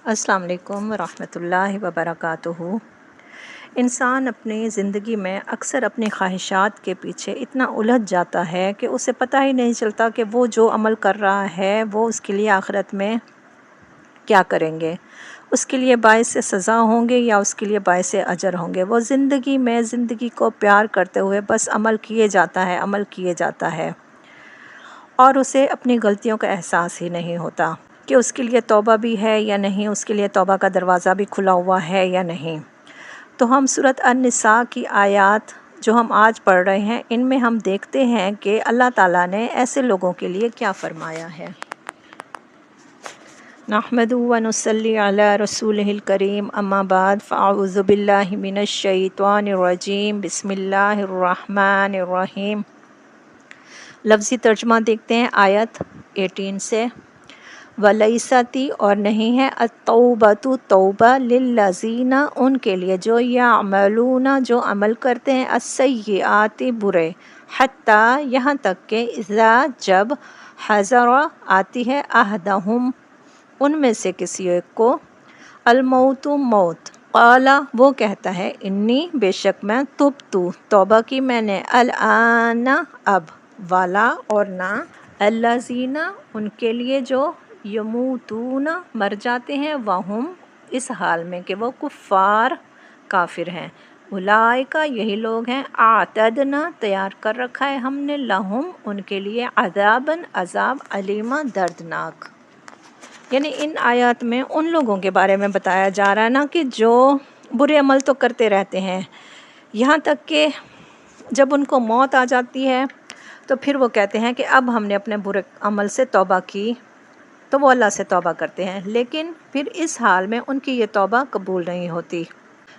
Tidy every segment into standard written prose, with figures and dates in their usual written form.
السلام علیکم ورحمۃ اللہ وبرکاتہ۔ انسان اپنی زندگی میں اکثر اپنی خواہشات کے پیچھے اتنا الجھ جاتا ہے کہ اسے پتہ ہی نہیں چلتا کہ وہ جو عمل کر رہا ہے وہ اس کے لیے آخرت میں کیا کریں گے، اس کے لیے باعث سزا ہوں گے یا اس کے لیے باعث اجر ہوں گے۔ وہ زندگی کو پیار کرتے ہوئے بس عمل کیے جاتا ہے اور اسے اپنی غلطیوں کا احساس ہی نہیں ہوتا کہ اس کے لیے توبہ بھی ہے یا نہیں، اس کے لیے توبہ کا دروازہ بھی کھلا ہوا ہے یا نہیں۔ تو ہم سورۃ النساء کی آیات جو ہم آج پڑھ رہے ہیں، ان میں ہم دیکھتے ہیں کہ اللہ تعالیٰ نے ایسے لوگوں کے لیے کیا فرمایا ہے۔ نحمدہ و نصلی علی رسولہ الکریم، اما بعد، فاعوذ باللہ من الشیطان الرجیم، بسم اللہ الرحمن الرحیم۔ لفظی ترجمہ دیکھتے ہیں آیت 18 سے۔ وَلَيْسَتِ اور نہیں ہے التَّوْبَةُ توبہ لِلَّذِينَ ان کے لیے جو يَعْمَلُونَ جو عمل کرتے ہیں السَّيِّئَاتِ برے، حتیٰ یہاں تک کہ اذا جب حضر آتی ہے احدہم ان میں سے کسی ایک کو الموت موت، قال وہ کہتا ہے انی بے شک میں تبتو توبہ کی میں نے الآن اب، والا اور نہ الذین ان کے لیے جو یموتون مر جاتے ہیں وہم اس حال میں کہ وہ کفار کافر ہیں، اولئک یہی لوگ ہیں اعتدنا تیار کر رکھا ہے ہم نے لہم ان کے لیے عذاباً عذاب علیما دردناک۔ یعنی ان آیات میں ان لوگوں کے بارے میں بتایا جا رہا ہے نا کہ جو برے عمل تو کرتے رہتے ہیں، یہاں تک کہ جب ان کو موت آ جاتی ہے تو پھر وہ کہتے ہیں کہ اب ہم نے اپنے برے عمل سے توبہ کی، تو وہ اللہ سے توبہ کرتے ہیں، لیکن پھر اس حال میں ان کی یہ توبہ قبول نہیں ہوتی،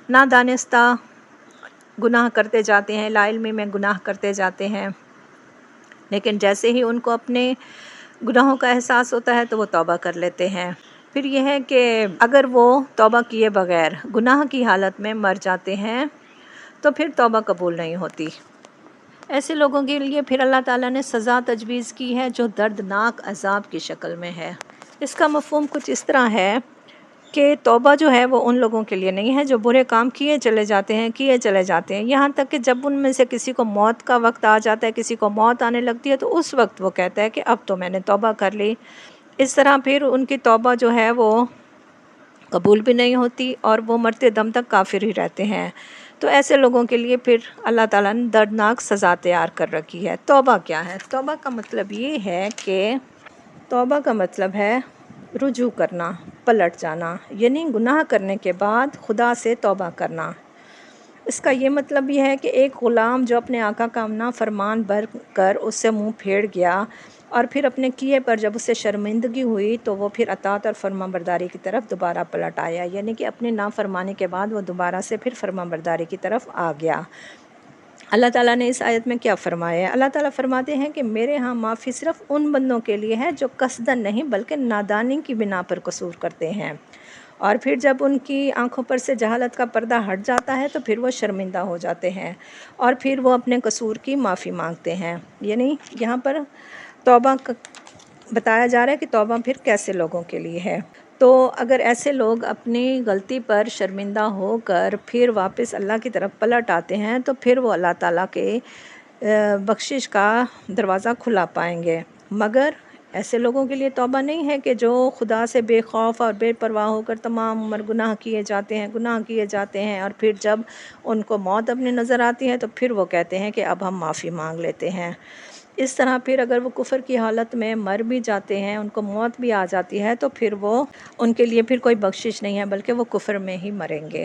نادانستہ گناہ کرتے جاتے ہیں، لا علمی میں گناہ کرتے جاتے ہیں، لیکن جیسے ہی ان کو اپنے گناہوں کا احساس ہوتا ہے تو وہ توبہ کر لیتے ہیں۔ پھر یہ ہے کہ اگر وہ توبہ کیے بغیر گناہ کی حالت میں مر جاتے ہیں تو پھر توبہ قبول نہیں ہوتی۔ ایسے لوگوں کے لیے پھر اللہ تعالیٰ نے سزا تجویز کی ہے جو دردناک عذاب کی شکل میں ہے۔ اس کا مفہوم کچھ اس طرح ہے کہ توبہ جو ہے وہ ان لوگوں کے لیے نہیں ہے جو برے کام کیے چلے جاتے ہیں، یہاں تک کہ جب ان میں سے کسی کو موت کا وقت آ جاتا ہے، کسی کو موت آنے لگتی ہے تو اس وقت وہ کہتا ہے کہ اب تو میں نے توبہ کر لی۔ اس طرح پھر ان کی توبہ جو ہے وہ قبول بھی نہیں ہوتی اور وہ مرتے دم تک کافر ہی رہتے ہیں۔ تو ایسے لوگوں کے لیے پھر اللہ تعالیٰ نے دردناک سزا تیار کر رکھی ہے۔ توبہ کیا ہے؟ توبہ کا مطلب یہ ہے کہ توبہ کا مطلب ہے رجوع کرنا، پلٹ جانا، یعنی گناہ کرنے کے بعد خدا سے توبہ کرنا۔ اس کا یہ مطلب یہ ہے کہ ایک غلام جو اپنے آقا کا نافرمان بن کر اس سے منہ پھیر گیا اور پھر اپنے کیے پر جب اسے شرمندگی ہوئی تو وہ پھر اطاعت اور فرمان برداری کی طرف دوبارہ پلٹ آیا، یعنی کہ اپنے نافرمانی کے بعد وہ دوبارہ سے پھر فرمان برداری کی طرف آ گیا۔ اللہ تعالیٰ نے اس آیت میں کیا فرمایا ہے؟ اللہ تعالیٰ فرماتے ہیں کہ میرے ہاں معافی صرف ان بندوں کے لیے ہے جو قصدن نہیں بلکہ نادانی کی بنا پر قصور کرتے ہیں، اور پھر جب ان کی آنکھوں پر سے جہالت کا پردہ ہٹ جاتا ہے تو پھر وہ شرمندہ ہو جاتے ہیں اور پھر وہ اپنے قصور کی معافی مانگتے ہیں۔ یعنی یہاں پر توبہ بتایا جا رہا ہے کہ توبہ پھر کیسے لوگوں کے لیے ہے۔ تو اگر ایسے لوگ اپنی غلطی پر شرمندہ ہو کر پھر واپس اللہ کی طرف پلٹ آتے ہیں تو پھر وہ اللہ تعالیٰ کے بخشش کا دروازہ کھلا پائیں گے، مگر ایسے لوگوں کے لیے توبہ نہیں ہے کہ جو خدا سے بے خوف اور بے پرواہ ہو کر تمام عمر گناہ کیے جاتے ہیں اور پھر جب ان کو موت اپنی نظر آتی ہے تو پھر وہ کہتے ہیں کہ اب ہم معافی مانگ لیتے ہیں۔ اس طرح پھر اگر وہ کفر کی حالت میں مر بھی جاتے ہیں، ان کو موت بھی آ جاتی ہے تو پھر وہ ان کے لیے پھر کوئی بخشش نہیں ہے بلکہ وہ کفر میں ہی مریں گے۔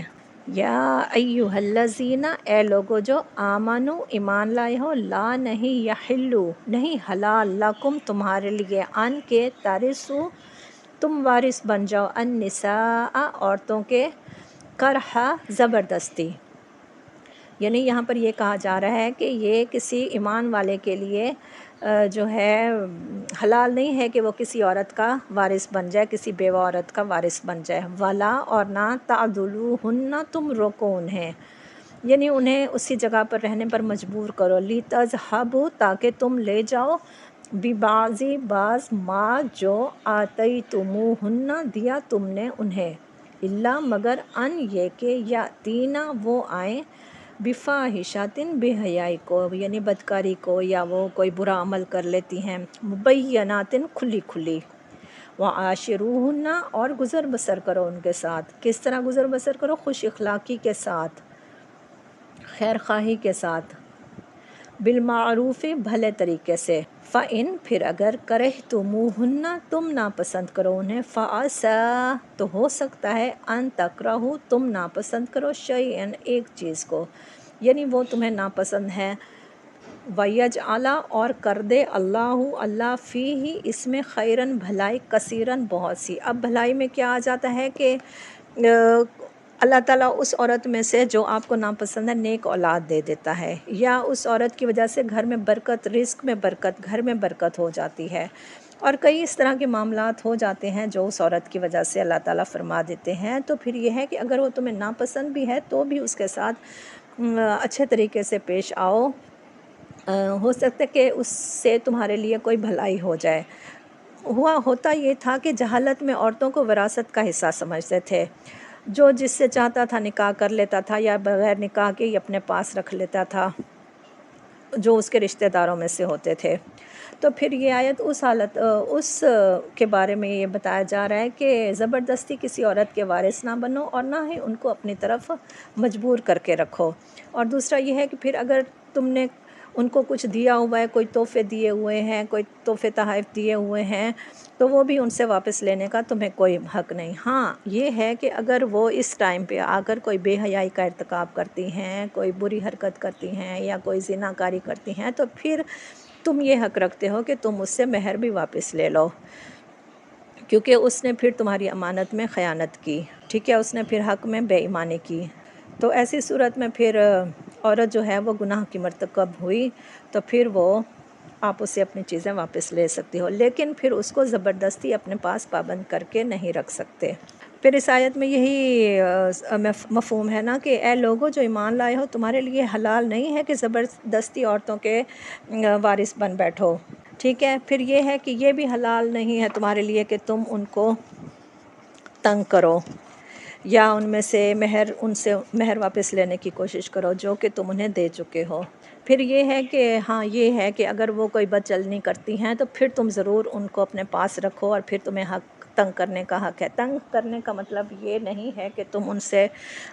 یا ایھا الذین اے لوگو جو آمنو ایمان لائے ہو، لا نہیں یحلو نہیں حلال لکم تمہارے لیے ان کے ترثو تم وارث بن جاؤ النساء عورتوں کے کرہا زبردستی، یعنی یہاں پر یہ کہا جا رہا ہے کہ یہ کسی ایمان والے کے لیے جو ہے حلال نہیں ہے کہ وہ کسی عورت کا وارث بن جائے، کسی بیوہ عورت کا وارث بن جائے۔ ولا اور نہ تعضلوہن تم روکو انہیں، یعنی انہیں اسی جگہ پر رہنے پر مجبور کرو، لتذہبوا تاکہ تم لے جاؤ ببعضی بعض ما جو آتیتموہن دیا تم نے انہیں، اللہ مگر ان یہ کہ یاتینا وہ آئیں بفاحشاتن بے حیائی کو، یعنی بدکاری کو، یا وہ کوئی برا عمل کر لیتی ہیں، مبیناتن کھلی کھلی، وعاشروہن اور گزر بسر کرو ان کے ساتھ۔ کس طرح گزر بسر کرو؟ خوش اخلاقی کے ساتھ، خیر خواہی کے ساتھ، بالمعروف بھلے طریقے سے۔ فَإِن پھر اگر کرہتموہن تم ناپسند کرو انہیں، فَعَسَىٰ تو ہو سکتا ہے، ان تکرہو تم ناپسند کرو، شیئن ایک چیز کو، یعنی وہ تمہیں ناپسند ہے، وَيَجْعَلَ اور کر دے اللہ فیہ اس میں خیرن بھلائی، کثیرن بہت سی۔ اب بھلائی میں کیا آ جاتا ہے کہ اللہ تعالیٰ اس عورت میں سے جو آپ کو ناپسند ہے نیک اولاد دے دیتا ہے، یا اس عورت کی وجہ سے گھر میں برکت، رزق میں برکت، گھر میں برکت ہو جاتی ہے، اور کئی اس طرح کے معاملات ہو جاتے ہیں جو اس عورت کی وجہ سے اللہ تعالیٰ فرما دیتے ہیں۔ تو پھر یہ ہے کہ اگر وہ تمہیں ناپسند بھی ہے تو بھی اس کے ساتھ اچھے طریقے سے پیش آؤ، ہو سکتا ہے کہ اس سے تمہارے لیے کوئی بھلائی ہو جائے۔ ہوتا یہ تھا کہ جہالت میں عورتوں کو وراثت کا حصہ سمجھتے تھے، جو جس سے چاہتا تھا نکاح کر لیتا تھا، یا بغیر نکاح کے ہی اپنے پاس رکھ لیتا تھا جو اس کے رشتہ داروں میں سے ہوتے تھے۔ تو پھر یہ آیت اس کے بارے میں یہ بتایا جا رہا ہے کہ زبردستی کسی عورت کے وارث نہ بنو، اور نہ ہی ان کو اپنی طرف مجبور کر کے رکھو۔ اور دوسرا یہ ہے کہ پھر اگر تم نے ان کو کچھ دیا ہوا ہے، کوئی تحفے دیے ہوئے ہیں، کوئی تحفے تحائف دیے ہوئے ہیں، تو وہ بھی ان سے واپس لینے کا تمہیں کوئی حق نہیں۔ ہاں یہ ہے کہ اگر وہ اس ٹائم پہ آ کر کوئی بے حیائی کا ارتکاب کرتی ہیں، کوئی بری حرکت کرتی ہیں، یا کوئی زنا کاری کرتی ہیں، تو پھر تم یہ حق رکھتے ہو کہ تم اس سے مہر بھی واپس لے لو، کیونکہ اس نے پھر تمہاری امانت میں خیانت کی، ٹھیک ہے، اس نے پھر حق میں بے ایمانی کی۔ تو ایسی صورت میں پھر عورت جو ہے وہ گناہ کی مرتکب ہوئی، تو پھر وہ آپ اسے اپنی چیزیں واپس لے سکتی ہو، لیکن پھر اس کو زبردستی اپنے پاس پابند کر کے نہیں رکھ سکتے۔ پھر اس آیت میں یہی مفہوم ہے نا کہ اے لوگو جو ایمان لائے ہو، تمہارے لیے حلال نہیں ہے کہ زبردستی عورتوں کے وارث بن بیٹھو، ٹھیک ہے۔ پھر یہ ہے کہ یہ بھی حلال نہیں ہے تمہارے لیے کہ تم ان کو تنگ کرو، یا ان سے مہر واپس لینے کی کوشش کرو جو کہ تم انہیں دے چکے ہو۔ پھر یہ ہے کہ ہاں یہ ہے کہ اگر وہ کوئی بد چلنی کرتی ہیں تو پھر تم ضرور ان کو اپنے پاس رکھو، اور پھر تمہیں تنگ کرنے کا حق ہے۔ تنگ کرنے کا مطلب یہ نہیں ہے کہ تم ان سے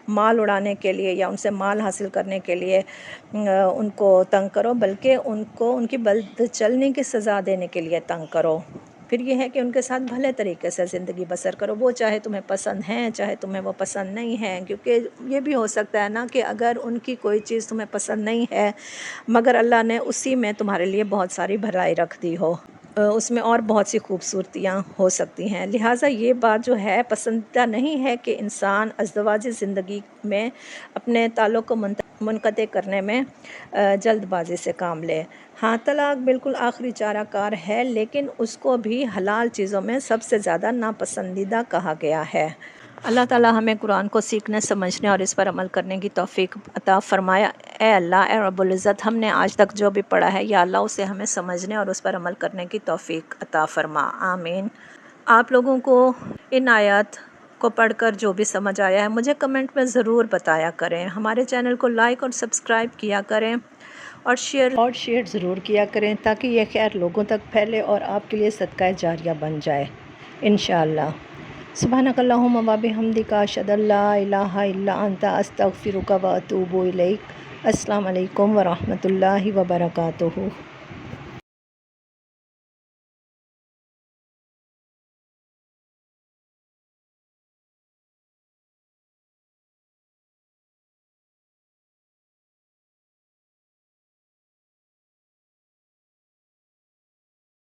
مال اڑانے کے لیے یا ان سے مال حاصل کرنے کے لیے ان کو تنگ کرو، بلکہ ان کو ان کی بد چلنی کی سزا دینے کے لیے تنگ کرو۔ پھر یہ ہے کہ ان کے ساتھ بھلے طریقے سے زندگی بسر کرو، وہ چاہے تمہیں پسند ہیں، چاہے تمہیں وہ پسند نہیں ہیں، کیونکہ یہ بھی ہو سکتا ہے نا کہ اگر ان کی کوئی چیز تمہیں پسند نہیں ہے مگر اللہ نے اسی میں تمہارے لیے بہت ساری بھلائی رکھ دی ہو، اس میں اور بہت سی خوبصورتیاں ہو سکتی ہیں، لہٰذا یہ بات جو ہے پسندیدہ نہیں ہے کہ انسان ازدواجی زندگی میں اپنے تعلق کو منقطع کرنے میں جلد بازی سے کام لے۔ ہاں طلاق بالکل آخری چارہ کار ہے، لیکن اس کو بھی حلال چیزوں میں سب سے زیادہ ناپسندیدہ کہا گیا ہے۔ اللہ تعالیٰ ہمیں قرآن کو سیکھنے، سمجھنے اور اس پر عمل کرنے کی توفیق عطا فرمایا۔ اے اللہ، اے رب العزت، ہم نے آج تک جو بھی پڑھا ہے یا اللہ اسے ہمیں سمجھنے اور اس پر عمل کرنے کی توفیق عطا فرما، آمین۔ آپ لوگوں کو ان آیات کو پڑھ کر جو بھی سمجھ آیا ہے مجھے کمنٹ میں ضرور بتایا کریں، ہمارے چینل کو لائک اور سبسکرائب کیا کریں، اور شیئر ضرور کیا کریں تاکہ یہ خیر لوگوں تک پھیلے اور آپ کے لیے صدقہ جاریہ بن جائے انشاءاللہ۔ سبحانک اللہم و بحمدک، اشہد ان لا الہ الا انت، استغفرک و اتوب الیک۔ السلام علیکم ورحمۃ اللہ وبرکاتہ۔